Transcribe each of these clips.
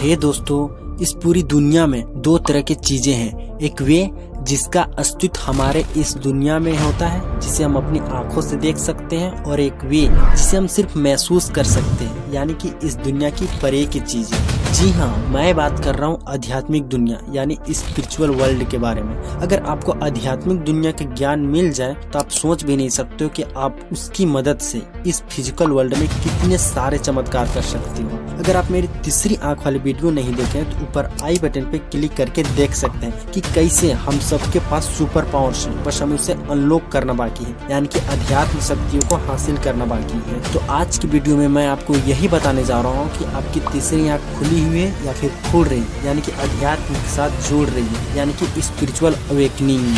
हे दोस्तों, इस पूरी दुनिया में दो तरह की चीजें हैं। एक वे जिसका अस्तित्व हमारे इस दुनिया में होता है, जिसे हम अपनी आंखों से देख सकते हैं, और एक वे जिसे हम सिर्फ महसूस कर सकते हैं, यानी कि इस दुनिया की परे की चीजें। जी हाँ, मैं बात कर रहा हूँ आध्यात्मिक दुनिया यानी स्पिरिचुअल वर्ल्ड के बारे में। अगर आपको आध्यात्मिक दुनिया के ज्ञान मिल जाए तो आप सोच भी नहीं सकते हो कि आप उसकी मदद से इस फिजिकल वर्ल्ड में कितने सारे चमत्कार कर सकते हो। अगर आप मेरी तीसरी आंख वाली वीडियो नहीं देखे तो ऊपर आई बटन पे क्लिक करके देख सकते हैं कि कैसे हम सबके पास सुपर पावर्स है, बस हमें उसे अनलॉक करना बाकी है, यानी कि अध्यात्म शक्तियों को हासिल करना बाकी है। तो आज की वीडियो में मैं आपको यही बताने जा रहा हूँ कि आपकी तीसरी आंख खुली हुई है या फिर खुल रही है, यानी कि अध्यात्म के साथ जुड़ रही है, यानी कि स्पिरिचुअल अवेकनिंग।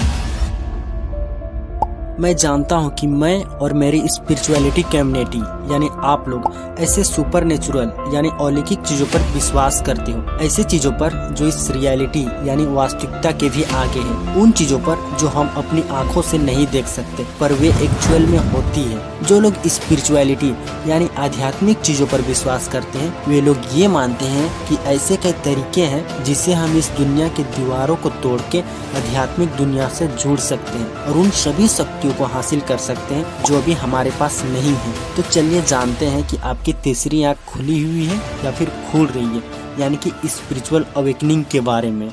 मैं जानता हूँ कि मैं और मेरी स्पिरिचुअलिटी कम्युनिटी यानी आप लोग ऐसे सुपर नेचुरल यानी अलौकिक चीजों पर विश्वास करते हो, ऐसे चीजों पर जो इस रियलिटी यानी वास्तविकता के भी आगे है, उन चीजों पर जो हम अपनी आंखों से नहीं देख सकते पर वे एक्चुअल में होती है। जो लोग स्पिरिचुअलिटी यानी आध्यात्मिक चीजों पर विश्वास करते हैं, वे लोग ये मानते हैं कि ऐसे कई तरीके हैं जिससे हम इस दुनिया की दीवारों को तोड़ के आध्यात्मिक दुनिया से जुड़ सकते हैं और उन सभी शक्तियों को हासिल कर सकते हैं जो अभी हमारे पास नहीं है। तो चलिए जानते हैं कि आपकी तीसरी आंख खुली हुई है या फिर खुल रही है, यानी कि स्पिरिचुअल अवेकनिंग के बारे में।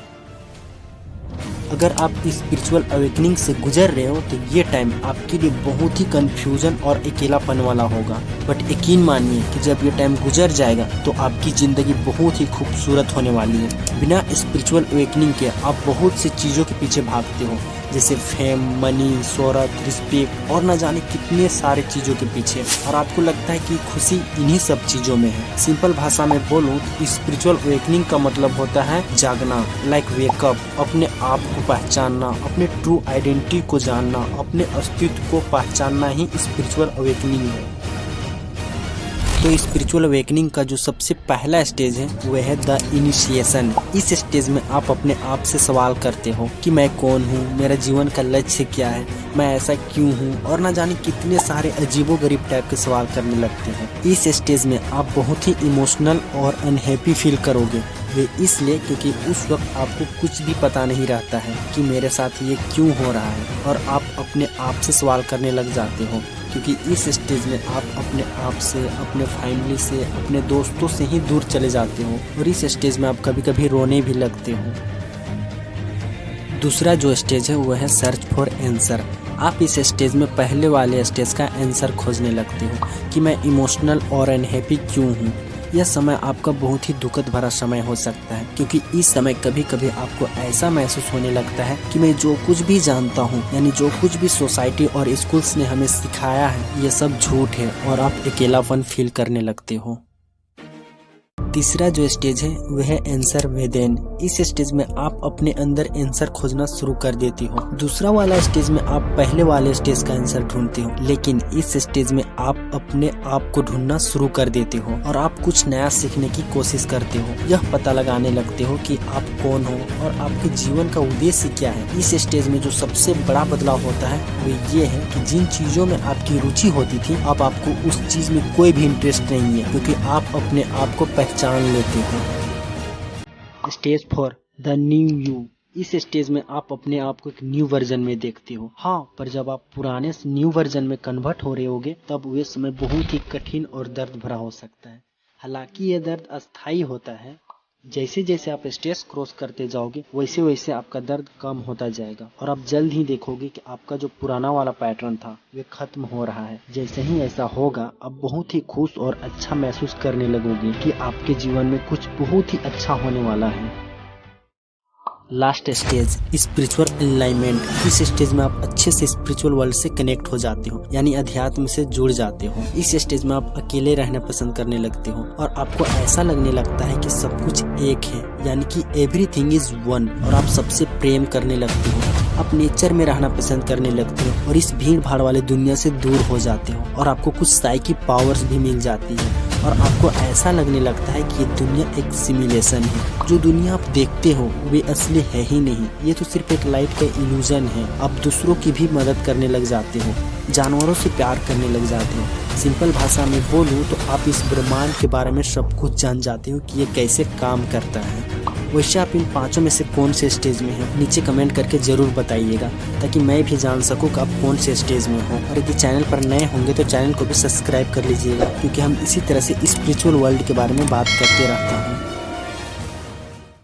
अगर आप स्पिरिचुअल अवेकनिंग से गुजर रहे हो तो ये टाइम आपके लिए बहुत ही कंफ्यूजन और अकेलापन वाला होगा, बट यकीन मानिए कि जब ये टाइम गुजर जाएगा तो आपकी जिंदगी बहुत ही खूबसूरत होने वाली है। बिना स्पिरिचुअल अवेकनिंग के आप बहुत सी चीजों के पीछे भागते हो, जैसे फेम, मनी, शोहरत, रिस्पेक्ट और न जाने कितने सारे चीजों के पीछे, और आपको लगता है कि खुशी इन्हीं सब चीजों में है। सिंपल भाषा में बोलूं तो स्पिरिचुअल अवेकनिंग का मतलब होता है जागना, लाइक वेकअप, अपने आप को पहचानना, अपने ट्रू आइडेंटिटी को जानना, अपने अस्तित्व को पहचानना ही स्पिरिचुअल अवेकनिंग है। तो स्पिरिचुअल अवेकनिंग का जो सबसे पहला स्टेज है वह है द इनिशिएशन। इस स्टेज में आप अपने आप से सवाल करते हो कि मैं कौन हूँ, मेरा जीवन का लक्ष्य क्या है, मैं ऐसा क्यों हूँ, और न जाने कितने सारे अजीबोगरीब टाइप के सवाल करने लगते हैं। इस स्टेज में आप बहुत ही इमोशनल और अनहैप्पी फील करोगे। वे इसलिए क्योंकि उस वक्त आपको कुछ भी पता नहीं रहता है कि मेरे साथ ये क्यों हो रहा है, और आप अपने आप से सवाल करने लग जाते हो, क्योंकि इस स्टेज में आप अपने आप से, अपने फैमिली से, अपने दोस्तों से ही दूर चले जाते हो, और इस स्टेज में आप कभी कभी रोने भी लगते हो। दूसरा जो स्टेज है वह है सर्च फॉर आंसर। आप इस स्टेज में पहले वाले स्टेज का आंसर खोजने लगते हो कि मैं इमोशनल और अनहैप्पी क्यों हूँ। यह समय आपका बहुत ही दुखद भरा समय हो सकता है, क्योंकि इस समय कभी कभी आपको ऐसा महसूस होने लगता है कि मैं जो कुछ भी जानता हूँ, यानी जो कुछ भी सोसाइटी और स्कूल्स ने हमें सिखाया है, ये सब झूठ है, और आप अकेलापन फील करने लगते हो। तीसरा जो स्टेज है वह है आंसर विदिन। इस स्टेज में आप अपने अंदर आंसर खोजना शुरू कर देती हो। दूसरा वाला स्टेज में आप पहले वाले स्टेज का आंसर ढूंढते हो, लेकिन इस स्टेज में आप अपने आप को ढूंढना शुरू कर देते हो और आप कुछ नया सीखने की कोशिश करते हो। यह पता लगाने लगते हो कि आप कौन हो और आपके जीवन का उद्देश्य क्या है। इस स्टेज में जो सबसे बड़ा बदलाव होता है वो ये है कि जिन चीजों में आपकी रुचि होती थी, अब आपको उस चीज में कोई भी इंटरेस्ट नहीं है, क्योंकि आप अपने आप को पहचान लेते हो। Stage 4 the new you. इस स्टेज में आप अपने आप को एक न्यू वर्जन में देखते हो। हाँ, पर जब आप पुराने न्यू वर्जन में कन्वर्ट हो रहे होगे तब वे समय बहुत ही कठिन और दर्द भरा हो सकता है। हालांकि यह दर्द अस्थायी होता है। जैसे जैसे आप स्टेज क्रॉस करते जाओगे वैसे वैसे आपका दर्द कम होता जाएगा, और आप जल्द ही देखोगे कि आपका जो पुराना वाला पैटर्न था वे खत्म हो रहा है। जैसे ही ऐसा होगा आप बहुत ही खुश और अच्छा महसूस करने लगोगे कि आपके जीवन में कुछ बहुत ही अच्छा होने वाला है। Last stage spiritual alignment. इस स्टेज में आप अच्छे से स्पिरिचुअल वर्ल्ड से कनेक्ट हो जाते हो, यानी अध्यात्म से जुड़ जाते हो। इस स्टेज में आप अकेले रहना पसंद करने लगते हो और आपको ऐसा लगने लगता है कि सब कुछ एक है, यानी कि एवरीथिंग इज वन, और आप सबसे प्रेम करने लगते हो। आप नेचर में रहना पसंद करने लगते हो और इस भीड़ भाड़ वाले दुनिया से दूर हो जाते हो, और आपको कुछ साइकिक पावर्स भी मिल जाती है, और आपको ऐसा लगने लगता है कि ये दुनिया एक सिमुलेशन है। जो दुनिया आप देखते हो वे असली है ही नहीं, ये तो सिर्फ एक लाइट का इल्यूजन है। आप दूसरों की भी मदद करने लग जाते हो। जानवरों से प्यार करने लग जाते हो। सिंपल भाषा में बोलूँ तो आप इस ब्रह्मांड के बारे में सब कुछ जान जाते हो कि ये कैसे काम करता है। वैसे आप इन पांचों में से कौन से स्टेज में हैं? नीचे कमेंट करके ज़रूर बताइएगा ताकि मैं भी जान सकूं कि आप कौन से स्टेज में हो। और यदि चैनल पर नए होंगे तो चैनल को भी सब्सक्राइब कर लीजिएगा, क्योंकि हम इसी तरह से स्पिरिचुअल वर्ल्ड के बारे में बात करते रहता हूँ।